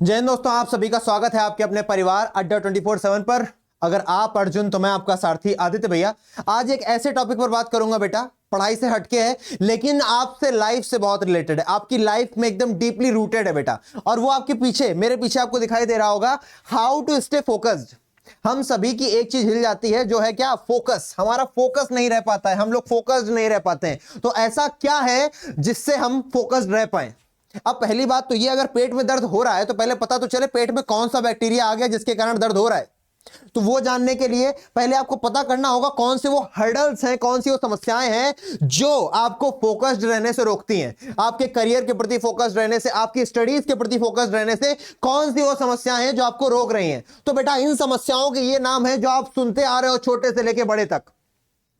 जय हिंद दोस्तों, आप सभी का स्वागत है आपके अपने परिवार अड्डा 24/7 पर। अगर आप अर्जुन तो मैं आपका सारथी आदित्य भैया। आज एक ऐसे टॉपिक पर बात करूंगा बेटा, पढ़ाई से हटके है लेकिन आपसे लाइफ से बहुत रिलेटेड है, आपकी लाइफ में एकदम डीपली रूटेड है बेटा। और वो आपके पीछे, मेरे पीछे आपको दिखाई दे रहा होगा, हाउ टू स्टे फोकस्ड। हम सभी की एक चीज हिल जाती है जो है क्या, फोकस। हमारा फोकस नहीं रह पाता है, हम लोग फोकस्ड नहीं रह पाते हैं। तो ऐसा क्या है जिससे हम फोकस्ड रह पाए? अब पहली बात तो ये, अगर पेट में दर्द हो रहा है तो पहले पता तो चले पेट में कौन सा बैक्टीरिया आ गया जिसके कारण दर्द हो रहा है। तो वो जानने के लिए पहले आपको पता करना होगा कौन से वो हर्डल्स हैं, कौन सी वो समस्याएं हैं जो आपको फोकस्ड रहने से रोकती हैं। आपके करियर के प्रति फोकस्ड रहने से, आपकी स्टडीज के प्रति फोकस्ड रहने से कौन सी वो समस्याएं हैं जो आपको रोक रही हैं। तो बेटा इन समस्याओं के ये नाम है जो आप सुनते आ रहे हो छोटे से लेके बड़े तक।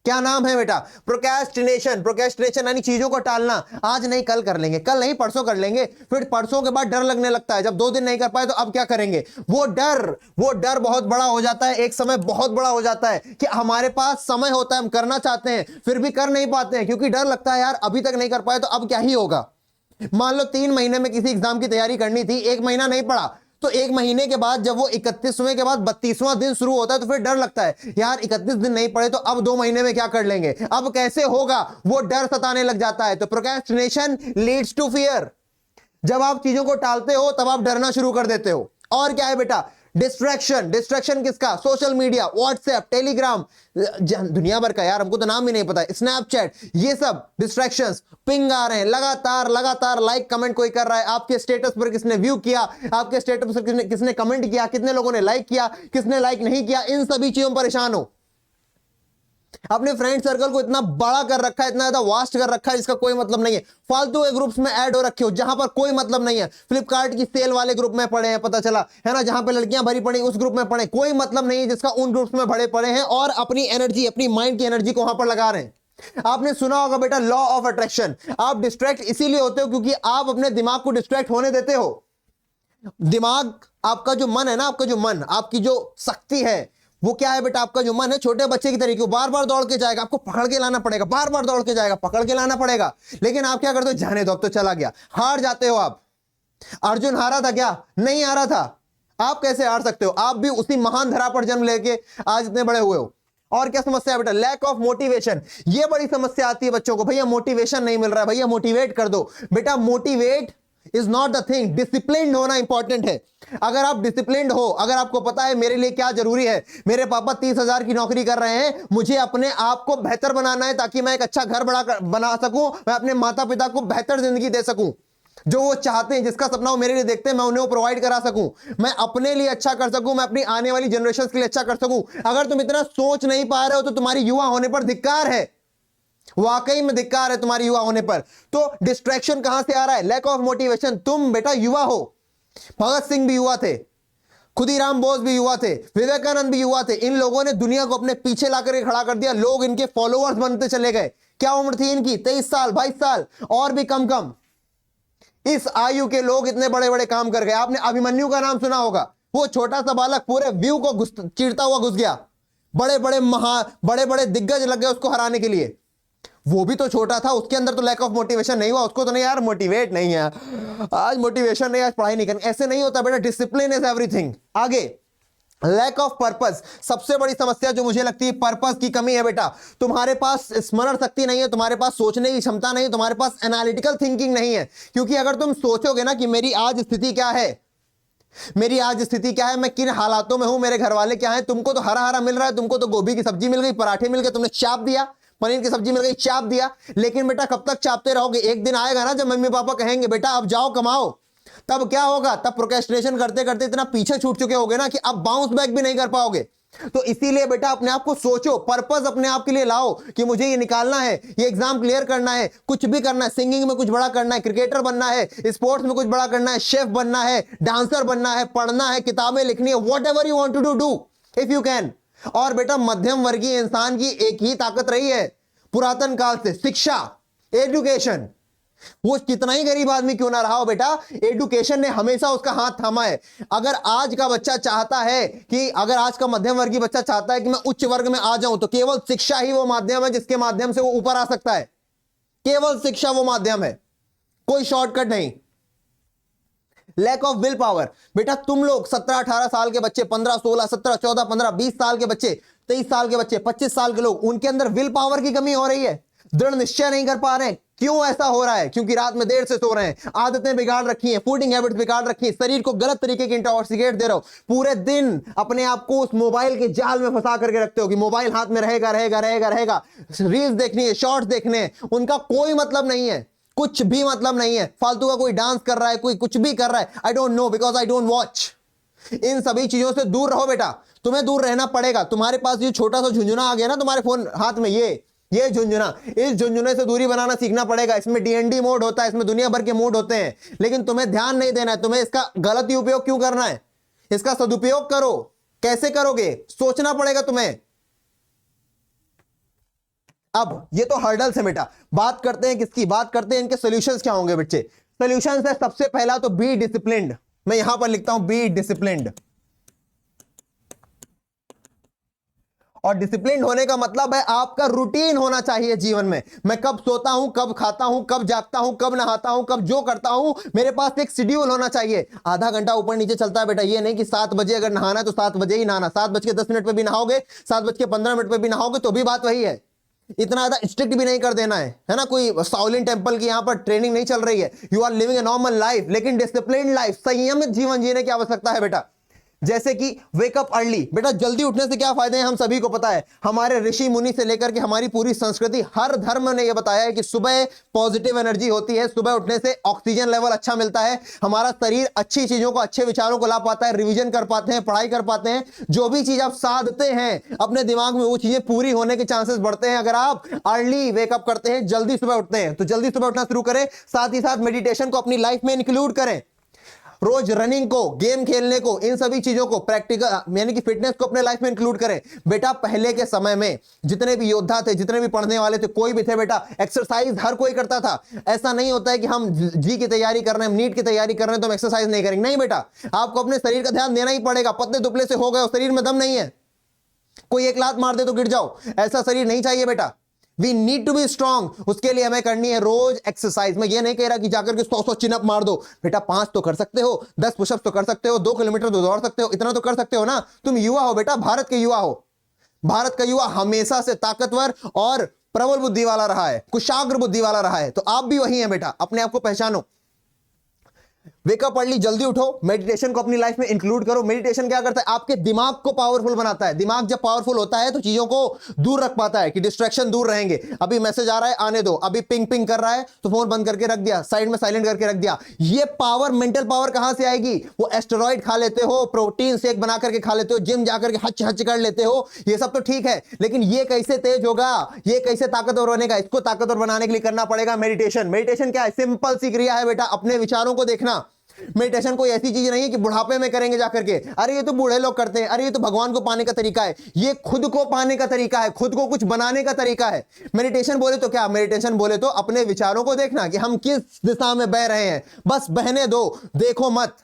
क्या नाम है बेटा? प्रोक्रेस्टिनेशन। प्रोक्रेस्टिनेशन यानी चीजों को टालना। आज नहीं कल कर लेंगे, कल नहीं परसों कर लेंगे, फिर परसों के बाद डर लगने लगता है। जब 2 दिन नहीं कर पाए तो अब क्या करेंगे? वो डर बहुत बड़ा हो जाता है, एक समय बहुत बड़ा हो जाता है कि हमारे पास समय होता है, हम करना चाहते हैं फिर भी कर नहीं पाते हैं क्योंकि डर लगता है यार अभी तक नहीं कर पाए तो अब क्या ही होगा। मान लो 3 महीने में किसी एग्जाम की तैयारी करनी थी, 1 महीना नहीं पढ़ा, तो 1 महीने के बाद जब वो 31वें के बाद 32वां दिन शुरू होता है तो फिर डर लगता है यार 31 दिन नहीं पढ़े तो अब 2 महीने में क्या कर लेंगे, अब कैसे होगा, वो डर सताने लग जाता है। तो प्रोक्रेस्टिनेशन लीड्स टू फियर। जब आप चीजों को टालते हो तब आप डरना शुरू कर देते हो। और क्या है बेटा? डिस्ट्रैक्शन। डिस्ट्रैक्शन किसका? सोशल मीडिया, व्हाट्सएप, टेलीग्राम, दुनिया भर का, यार हमको तो नाम ही नहीं पता, स्नैपचैट, ये सब डिस्ट्रैक्शंस। पिंग आ रहे हैं लगातार लगातार, लाइक कमेंट कोई कर रहा है, आपके स्टेटस पर किसने व्यू किया, आपके स्टेटस पर किसने कमेंट किया, कितने लोगों ने लाइक किया, किसने लाइक नहीं किया, इन सभी चीजों में परेशान हो। अपने फ्रेंड सर्कल को इतना बड़ा कर रखा है, इतना ज्यादा वास्ट कर रखा है जिसका कोई मतलब नहीं है। फालतू के ग्रुप्स में ऐड हो रखे हो जहां पर कोई मतलब नहीं है। फ्लिपकार्ट की सेल वाले ग्रुप में पड़े हैं, पता चला है ना, जहां पे लड़कियां भरी पड़ी उस ग्रुप में पड़े, कोई मतलब नहीं है जिसका उन ग्रुप्स में भरे पड़े हैं, और अपनी एनर्जी, अपनी माइंड की एनर्जी को वहां पर लगा रहे हैं। आपने सुना होगा बेटा लॉ ऑफ अट्रैक्शन। आप डिस्ट्रैक्ट इसीलिए होते हो क्योंकि आप अपने दिमाग को डिस्ट्रैक्ट होने देते हो। दिमाग, आपका जो मन है ना, आपका जो मन, आपकी जो शक्ति है, वो क्या है बेटा? आपका जो मन है छोटे बच्चे की तरीके, बार बार दौड़ के जाएगा, आपको पकड़ के लाना पड़ेगा, बार बार दौड़ के जाएगा, पकड़ के लाना पड़ेगा। लेकिन आप क्या करते हो? जाने दो, अब तो चला गया। हार जाते हो आप। अर्जुन हारा था क्या? नहीं हारा था। आप कैसे हार सकते हो? आप भी उसी महान धरा पर जन्म लेके आज इतने बड़े हुए हो। और क्या समस्या है बेटा? Lack of motivation. ये बड़ी समस्या आती है बच्चों को, भैया मोटिवेशन नहीं मिल रहा है, भैया मोटिवेट कर दो। बेटा motivate is not the thing, disciplined होना इंपॉर्टेंट है। अगर आप डिसिप्लिन्ड हो, अगर आपको पता है मेरे लिए क्या जरूरी है, मेरे पापा 30,000 की नौकरी कर रहे हैं, मुझे अपने आप को बेहतर बनाना है ताकि मैं एक अच्छा घर बना सकूं, मैं अपने माता पिता को बेहतर जिंदगी दे सकूं, जो वो चाहते हैं, जिसका सपना वो मेरे लिए देखते हैं, मैं उन्हें प्रोवाइड करा सकूं, मैं अपने लिए अच्छा कर सकूं, मैं अपनी आने वाली जनरेशन के लिए अच्छा कर सकूं। अगर तुम इतना सोच नहीं पा रहे हो तो तुम्हारी युवा होने पर धिक्कार है, वाकई में धिक्कार है तुम्हारी युवा होने पर। तो डिस्ट्रैक्शन कहां से आ रहा है? Lack of motivation. तुम बेटा युवा हो, भगत सिंह भी युवा थे, खुदीराम बोस भी युवा थे, विवेकानंद भी युवा थे। इन लोगों ने दुनिया को अपने पीछे लाकर खड़ा कर दिया, लोग इनके फॉलोअर्स बनते चले गए। क्या उम्र थी इनकी? 23 साल, 22 साल, और भी कम कम। इस आयु के लोग इतने बड़े बड़े काम कर गए। आपने अभिमन्यु का नाम सुना होगा, वो छोटा सा बालक पूरे व्यू को चीरता हुआ घुस गया, बड़े बड़े दिग्गज लग गए उसको हराने के लिए। वो भी तो छोटा था, उसके अंदर तो लैक ऑफ मोटिवेशन नहीं हुआ, उसको तो नहीं यार मोटिवेट नहीं है, आज मोटिवेशन नहीं, आज पढ़ाई नहीं करनी, ऐसे नहीं होता बेटा। Discipline is everything. आगे, लैक ऑफ पर्पस। सबसे बड़ी समस्या जो मुझे लगती है, पर्पस की कमी है बेटा। तुम्हारे पास स्मरण शक्ति नहीं है, तुम्हारे पास सोचने की क्षमता नहीं है, तुम्हारे पास एनालिटिकल थिंकिंग नहीं है। क्योंकि अगर तुम सोचोगे ना कि मेरी आज स्थिति क्या है, मेरी आज स्थिति क्या है, मैं किन हालातों में हूं, मेरे घर वाले क्या हैं, तुमको तो हरा हरा मिल रहा है, तुमको तो गोभी की सब्जी मिल गई, पराठे मिल गए, तुमने चाप दिया, पनीर की सब्जी मिल गई, चाप दिया। लेकिन बेटा कब तक चापते रहोगे? एक दिन आएगा ना जब मम्मी पापा कहेंगे बेटा अब जाओ कमाओ, तब क्या होगा? तब प्रोक्रेस्टिनेशन करते करते इतना पीछे छूट चुके होगे ना कि अब बाउंस बैक भी नहीं कर पाओगे। तो इसीलिए बेटा अपने आप को सोचो, पर्पस अपने आप के लिए लाओ कि मुझे ये निकालना है, ये एग्जाम क्लियर करना है, कुछ भी करना है, सिंगिंग में कुछ बड़ा करना है, क्रिकेटर बनना है, स्पोर्ट्स में कुछ बड़ा करना है, शेफ बनना है, डांसर बनना है, पढ़ना है, किताबें लिखनी है, whatever you want to do if you can. और बेटा मध्यम वर्गीय इंसान की एक ही ताकत रही है पुरातन काल से, शिक्षा, एजुकेशन। वो कितना ही गरीब आदमी क्यों ना रहा हो बेटा, एजुकेशन ने हमेशा उसका हाथ थामा है। अगर आज का बच्चा चाहता है कि, अगर आज का मध्यम वर्गीय बच्चा चाहता है कि मैं उच्च वर्ग में आ जाऊं, तो केवल शिक्षा ही वो माध्यम है जिसके माध्यम से वो ऊपर आ सकता है। केवल शिक्षा वो माध्यम है, कोई शॉर्टकट नहीं। Lack of will power. बेटा तुम लोग 17-18 साल के बच्चे, 15-16, 17-14, 15, 20 साल के बच्चे, 23 साल के बच्चे, 25 साल के लोग, उनके अंदर विल पावर की कमी हो रही है, दृढ़ निश्चय नहीं कर पा रहे हैं। क्यों ऐसा हो रहा है? क्योंकि रात में देर से सो रहे हैं, आदतें बिगाड़ रखी हैं, फूडिंग हैबिट्स बिगाड़ रखी हैं, शरीर को गलत तरीके की इंटॉक्सिकेट दे रहे हो, पूरे दिन अपने आप को उस मोबाइल के जाल में फंसा करके रखते हो कि मोबाइल हाथ में रहेगा रहेगा रहेगा रहेगा, रील्स देखनी है, शॉर्ट्स देखने हैं, उनका कोई मतलब नहीं है, कुछ भी मतलब नहीं है। फालतू का कोई डांस कर रहा है, कोई कुछ भी कर रहा है, I don't know because I don't watch. इन सभी चीजों से दूर रहो बेटा, तुम्हें दूर रहना पड़ेगा। तुम्हारे पास ये छोटा सा झुंझुना आ गया ना तुम्हारे फोन हाथ में, ये झुंझुना, इस झुंझुने से दूरी बनाना सीखना पड़ेगा। इसमें डीएनडी मोड होता है, इसमें दुनिया भर के मोड होते हैं, लेकिन तुम्हें ध्यान नहीं देना है। तुम्हें इसका गलत ही उपयोग क्यों करना है? इसका सदुपयोग करो। कैसे करोगे? सोचना पड़ेगा तुम्हें। अब ये तो हर्डल्स है बेटा, बात करते हैं किसकी? बात करते हैं इनके सॉल्यूशंस क्या होंगे बच्चे। सॉल्यूशंस है सबसे पहला तो बी डिसिप्लिन्ड। मैं यहां पर लिखता हूं बी डिसिप्लिन्ड। और डिसिप्लिन होने का मतलब है आपका रूटीन होना चाहिए जीवन में। मैं कब सोता हूं, कब खाता हूं, कब जागता हूं, कब नहाता हूं, कब जो करता हूं, मेरे पास एक शेड्यूल होना चाहिए। आधा घंटा ऊपर नीचे चलता है बेटा, ये नहीं कि 7 बजे अगर नहाना है तो 7 बजे ही नहाना, 7:10 पे भी नहाओगे, 7:15 पे भी नहाओगे तो भी बात वही है। इतना ज्यादा स्ट्रिक्ट भी नहीं कर देना है ना। कोई शाओलिन टेंपल की यहां पर ट्रेनिंग नहीं चल रही है। You are living a normal life, लेकिन डिसिप्लिन्ड लाइफ, संयमित जीवन जीने की आवश्यकता है बेटा। जैसे कि वेकअप अर्ली। बेटा जल्दी उठने से क्या फायदे हैं हम सभी को पता है। हमारे ऋषि मुनि से लेकर के हमारी पूरी संस्कृति, हर धर्म ने यह बताया है कि सुबह पॉजिटिव एनर्जी होती है, सुबह उठने से ऑक्सीजन लेवल अच्छा मिलता है, हमारा शरीर अच्छी चीजों को, अच्छे विचारों को ला पाता है, रिवीजन कर पाते हैं, पढ़ाई कर पाते हैं। जो भी चीज आप साधते हैं अपने दिमाग में, वो चीजें पूरी होने के चांसेस बढ़ते हैं अगर आप अर्ली वेकअप करते हैं, जल्दी सुबह उठते हैं। तो जल्दी सुबह उठना शुरू करें, साथ ही साथ मेडिटेशन को अपनी लाइफ में इंक्लूड करें, रोज रनिंग को, गेम खेलने को, इन सभी चीजों को, प्रैक्टिकल यानी कि फिटनेस को अपने लाइफ में इंक्लूड करें। बेटा पहले के समय में जितने भी योद्धा थे, जितने भी पढ़ने वाले थे, कोई भी थे बेटा, एक्सरसाइज हर कोई करता था। ऐसा नहीं होता है कि हम जी की तैयारी कर रहे हैं, नीट की तैयारी कर रहे हैं तो हम एक्सरसाइज नहीं करेंगे। नहीं बेटा, आपको अपने शरीर का ध्यान देना ही पड़ेगा। पतले दुबले से हो गए, शरीर में दम नहीं है, कोई एक लात मार दे तो गिर जाओ, ऐसा शरीर नहीं चाहिए बेटा। We need to be strong. उसके लिए हमें करनी है रोज एक्सरसाइज। मैं ये नहीं कह रहा कि जाकर के 100 चिनअप मार दो बेटा, 5 तो कर सकते हो, 10 पुशअप तो कर सकते हो, 2 किलोमीटर तो दौड़ सकते हो, इतना तो कर सकते हो ना। तुम युवा हो बेटा, भारत के युवा हो। भारत का युवा हमेशा से ताकतवर और प्रबल बुद्धि वाला रहा है, कुशाग्र बुद्धि वाला रहा है। तो आप भी वही हैं बेटा, अपने आप को पहचानो। वेकअप अर्ली, जल्दी उठो, मेडिटेशन को अपनी लाइफ में इंक्लूड करो। मेडिटेशन क्या करता है? आपके दिमाग को पावरफुल बनाता है। दिमाग जब पावरफुल होता है तो चीजों को दूर रख पाता है कि डिस्ट्रैक्शन दूर रहेंगे। अभी मैसेज आ रहा है, आने दो, अभी पिंग पिंग कर रहा है तो फोन बंद करके रख दिया, साइड में साइलेंट करके रख दिया। ये पावर, मेंटल पावर कहां से आएगी? वो एस्टेरॉइड खा लेते हो, प्रोटीन शेक बना करके खा लेते हो, जिम जाकर के हच हच कर लेते हो, ये सब तो ठीक है, लेकिन ये कैसे तेज होगा, ये कैसे ताकतवर बनेगा? इसको ताकतवर बनाने के लिए करना पड़ेगा मेडिटेशन। मेडिटेशन क्या है? सिंपल सी क्रिया है बेटा, अपने विचारों को देखना। मेडिटेशन कोई ऐसी चीज नहीं है कि बुढ़ापे में करेंगे जाकर के, अरे ये तो बूढ़े लोग करते हैं, अरे ये तो भगवान को पाने का तरीका है। ये खुद को पाने का तरीका है, खुद को कुछ बनाने का तरीका है। मेडिटेशन बोले तो क्या? मेडिटेशन बोले तो अपने विचारों को देखना कि हम किस दिशा में बह रहे हैं, बस बहने दो, देखो मत,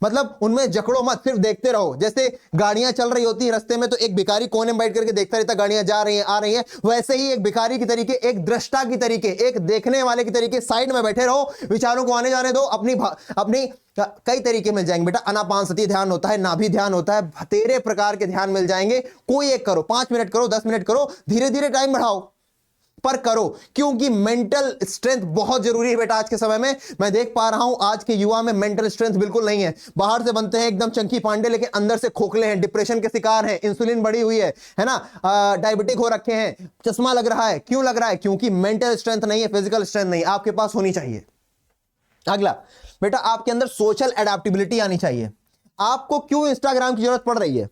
मतलब उनमें जकड़ो मत, सिर्फ देखते रहो। जैसे गाड़ियां चल रही होती है रास्ते में तो एक भिखारी कोने में बैठ करके देखता रहता, गाड़ियां जा रही हैं, आ रही हैं, वैसे ही एक भिखारी की तरीके, एक दृष्टा की तरीके, एक देखने वाले की तरीके साइड में बैठे रहो, विचारों को आने जाने दो। अपनी कई तरीके मिल जाएंगे बेटा, अनापानसती ध्यान होता है, नाभि ध्यान होता है, तेरे प्रकार के ध्यान मिल जाएंगे। कोई एक करो, 5 मिनट करो, 10 मिनट करो, धीरे धीरे टाइम बढ़ाओ, पर करो, क्योंकि मेंटल स्ट्रेंथ बहुत जरूरी है बेटा आज के समय में। मैं देख पा रहा हूं आज के युवा में मेंटल स्ट्रेंथ बिल्कुल नहीं है। बाहर से बनते हैं एकदम चंकी पांडे, लेकिन अंदर से खोखले हैं, डिप्रेशन के शिकार हैं, इंसुलिन बढ़ी हुई है ना, डायबिटिक हो रखे हैं, चश्मा लग रहा है। क्यों लग रहा है? क्योंकि मेंटल स्ट्रेंथ नहीं है, फिजिकल स्ट्रेंथ नहीं, आपके पास होनी चाहिए। अगला बेटा, आपके अंदर सोशल एडेप्टेबिलिटी आनी चाहिए। आपको क्यों इंस्टाग्राम की जरूरत पड़ रही है?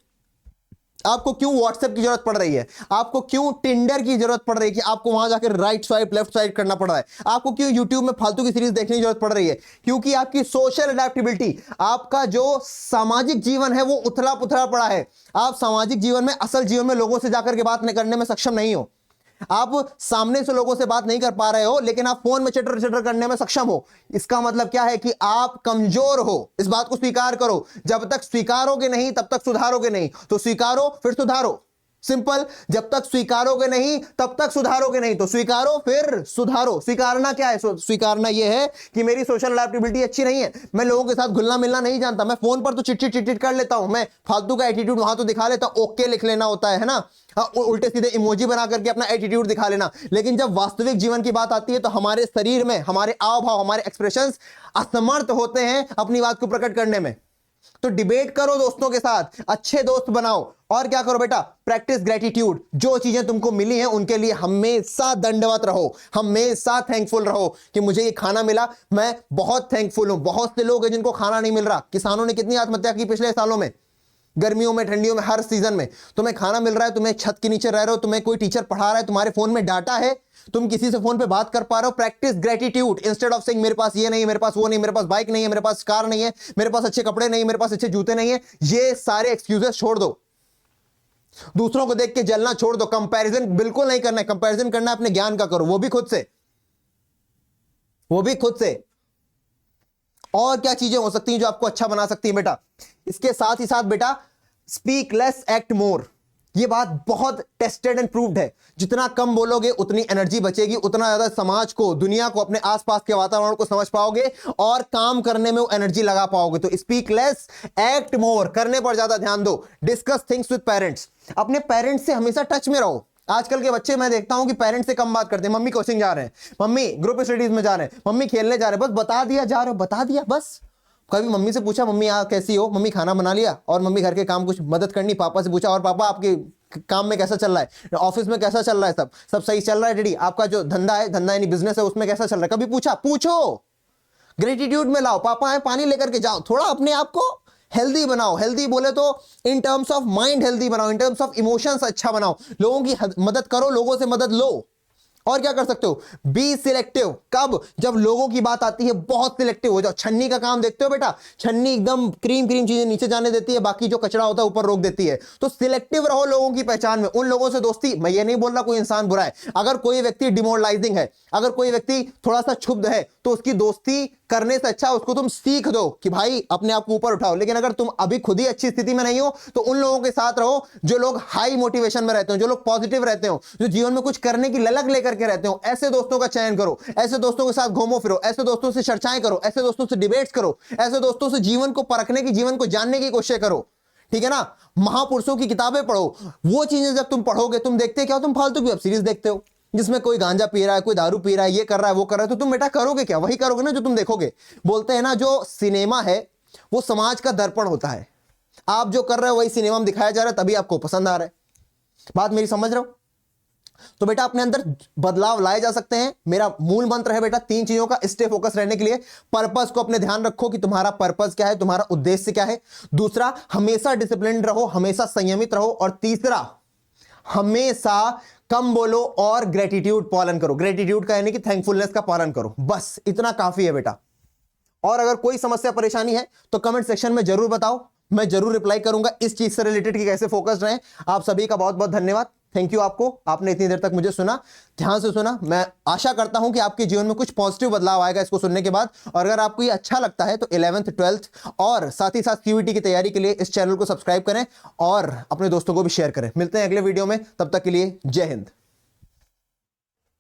आपको क्यों व्हाट्सएप की जरूरत पड़ रही है? आपको क्यों टिंडर की जरूरत पड़ रही है कि आपको वहां जाकर राइट स्वाइप लेफ्ट स्वाइप करना पड़ रहा है? आपको क्यों यूट्यूब में फालतू की सीरीज देखने की जरूरत पड़ रही है? क्योंकि आपकी सोशल एडेप्टेबिलिटी, आपका जो सामाजिक जीवन है वो उथला पुथला पड़ा है। आप सामाजिक जीवन में, असल जीवन में लोगों से जाकर के बात करने में सक्षम नहीं हो। आप सामने से लोगों से बात नहीं कर पा रहे हो, लेकिन आप फोन में चटर चटर करने में सक्षम हो। इसका मतलब क्या है कि आप कमजोर हो। इस बात को स्वीकार करो। जब तक स्वीकारोगे नहीं तब तक सुधारोगे नहीं, तो स्वीकारो फिर सुधारो। सिंपल। जब तक स्वीकारोगे नहीं तब तक सुधारोगे नहीं। तो स्वीकारो फिर सुधारो। स्वीकारना क्या है? स्वीकारना यह है कि मेरी सोशल अडेप्टेबिलिटी अच्छी नहीं है, मैं लोगों के साथ घुलना मिलना नहीं जानता, मैं फोन पर तो चिट कर लेता हूं, मैं फालतू का एटीट्यूड वहां तो दिखा लेता हूं, ओके लिख लेना होता है ना, उल्टे सीधे इमोजी बना करके अपना एटीट्यूड दिखा लेना। लेकिन जब वास्तविक जीवन की बात आती है तो हमारे शरीर में हमारे आव भाव, हमारे एक्सप्रेशंस असमर्थ होते हैं अपनी बात को प्रकट करने में। तो डिबेट करो दोस्तों के साथ, अच्छे दोस्त बनाओ, और क्या करो बेटा, प्रैक्टिस ग्रेटिट्यूड। जो चीजें तुमको मिली हैं उनके लिए हमेशा दंडवत रहो, हमेशा थैंकफुल रहो कि मुझे ये खाना मिला, मैं बहुत थैंकफुल हूं। बहुत से लोग हैं जिनको खाना नहीं मिल रहा। किसानों ने कितनी आत्महत्या की पिछले सालों में, गर्मियों में, ठंडियों में, हर सीजन में। तुम्हें खाना मिल रहा है, तुम्हें छत के नीचे रह रहे हो, तुम्हें कोई टीचर पढ़ा रहा है, तुम्हारे फोन में डाटा है, तुम किसी से फोन पे बात कर पा रहे हो। Practice gratitude instead of saying मेरे पास ये नहीं, मेरे पास वो नहीं, मेरे पास बाइक नहीं है, मेरे पास कार नहीं है, मेरे पास अच्छे कपड़े नहीं, मेरे पास अच्छे जूते नहीं है। ये सारे एक्सक्यूजेस छोड़ दो। दूसरों को देख के जलना छोड़ दो। कंपैरिजन बिल्कुल नहीं करना है। कंपैरिजन करना है अपने ज्ञान का, करो वो भी खुद से, वो भी खुद से। और क्या चीजें हो सकती हैं जो आपको अच्छा बना सकती है बेटा? इसके साथ ही साथ बेटा, स्पीक लेस एक्ट मोर। ये बात बहुत टेस्टेड एंड प्रूव्ड है। जितना कम बोलोगे उतनी एनर्जी बचेगी, उतना ज्यादा समाज को, दुनिया को, अपने आसपास के वातावरण को समझ पाओगे और काम करने में वो एनर्जी लगा पाओगे। तो स्पीक लेस एक्ट मोर, करने पर ज्यादा ध्यान दो। Discuss things with parents. अपने पेरेंट्स से हमेशा टच में रहो। आजकल के बच्चे मैं देखता हूं कि पेरेंट्स से कम बात करते हैं। मम्मी कोचिंग जा रहे हैं, मम्मी ग्रुप स्टडीज में जा रहे हैं, मम्मी खेलने जा रहे हैं, बस बता दिया जा रहे हो, बता दिया बस। कभी मम्मी से पूछा, मम्मी आप कैसी हो? मम्मी खाना बना लिया? और मम्मी घर के काम कुछ मदद करनी। पापा से पूछा, और पापा आपके काम में कैसा चल रहा है, ऑफिस में कैसा चल रहा है, सब सही चल रहा है डैडी? आपका जो धंधा है, धंधा यानी बिजनेस है, उसमें कैसा चल रहा है? कभी पूछा? पूछो, ग्रेटिट्यूड में लाओ। पापा है, पानी लेकर के जाओ। थोड़ा अपने आप को हेल्दी बनाओ। हेल्दी बोले तो in terms of mind healthy बनाओ, इन टर्म्स ऑफ इमोशंस अच्छा बनाओ। लोगों की मदद करो, लोगों से मदद लो। और क्या कर सकते हो? Be selective. कब? जब लोगों की बात आती है बहुत सिलेक्टिव हो जाओ। छन्नी का काम देखते हो बेटा, छन्नी एकदम क्रीम चीजें नीचे जाने देती है, बाकी जो कचरा होता है ऊपर रोक देती है। तो सिलेक्टिव रहो लोगों की पहचान में। उन लोगों से दोस्ती, मैं ये नहीं बोल रहा कोई इंसान बुरा है, अगर कोई व्यक्ति डिमोरलाइजिंग है, अगर कोई व्यक्ति थोड़ा सा क्षुब्ध है, तो उसकी दोस्ती करने से अच्छा उसको तुम सीख दो कि भाई अपने आप को ऊपर उठाओ। लेकिन अगर तुम अभी खुद ही अच्छी स्थिति में नहीं हो तो उन लोगों के साथ रहो जो लोग हाई मोटिवेशन में रहते हो, जो लोग पॉजिटिव रहते हो, जो जीवन में कुछ करने की ललक लेकर के रहते हो। ऐसे दोस्तों का चयन करो, ऐसे दोस्तों के साथ घूमो फिरो, ऐसे दोस्तों से चर्चाएं करो, ऐसे दोस्तों से डिबेट्स करो, ऐसे दोस्तों से जीवन को परखने की, जीवन को जानने की कोशिश करो। ठीक है ना? महापुरुषों की किताबें पढ़ो। वो चीजें जब तुम पढ़ोगे, तुम देखते क्या हो? तुम फालतू की वेब सीरीज देखते हो जिसमें कोई गांजा पी रहा है, कोई दारू पी रहा है, ये कर रहा है, वो कर रहा है। तो तुम बेटा करोगे क्या? वही करोगे ना जो तुम देखोगे। बोलते हैं ना, जो सिनेमा है वो समाज का दर्पण होता है। आप जो कर रहे हो वही सिनेमा में दिखाया जा रहा है, तभी आपको पसंद आ रहा है। बात मेरी समझ रहे हो? तो बेटा अपने अंदर बदलाव लाए जा सकते हैं। मेरा मूल मंत्र है बेटा 3 चीजों का स्टे फोकस रहने के लिए। पर्पस को अपने ध्यान रखो कि तुम्हारा पर्पस क्या है, तुम्हारा उद्देश्य क्या है। दूसरा, हमेशा डिसिप्लिन रहो, हमेशा संयमित रहो। और तीसरा, हमेशा कम बोलो और ग्रेटिट्यूड पालन करो। ग्रेटिट्यूड का यानी कि थैंकफुलनेस का पालन करो। बस इतना काफी है बेटा। और अगर कोई समस्या परेशानी है तो कमेंट सेक्शन में जरूर बताओ, मैं जरूर रिप्लाई करूंगा इस चीज से रिलेटेड कि कैसे फोकस्ड रहें। आप सभी का बहुत बहुत धन्यवाद। थैंक यू आपको, आपने इतनी देर तक मुझे सुना, ध्यान से सुना। मैं आशा करता हूं कि आपके जीवन में कुछ पॉजिटिव बदलाव आएगा इसको सुनने के बाद। और अगर आपको ये अच्छा लगता है तो 11th 12th और साथ ही साथ CUET की तैयारी के लिए इस चैनल को सब्सक्राइब करें और अपने दोस्तों को भी शेयर करें। मिलते हैं अगले वीडियो में, तब तक के लिए जय हिंद।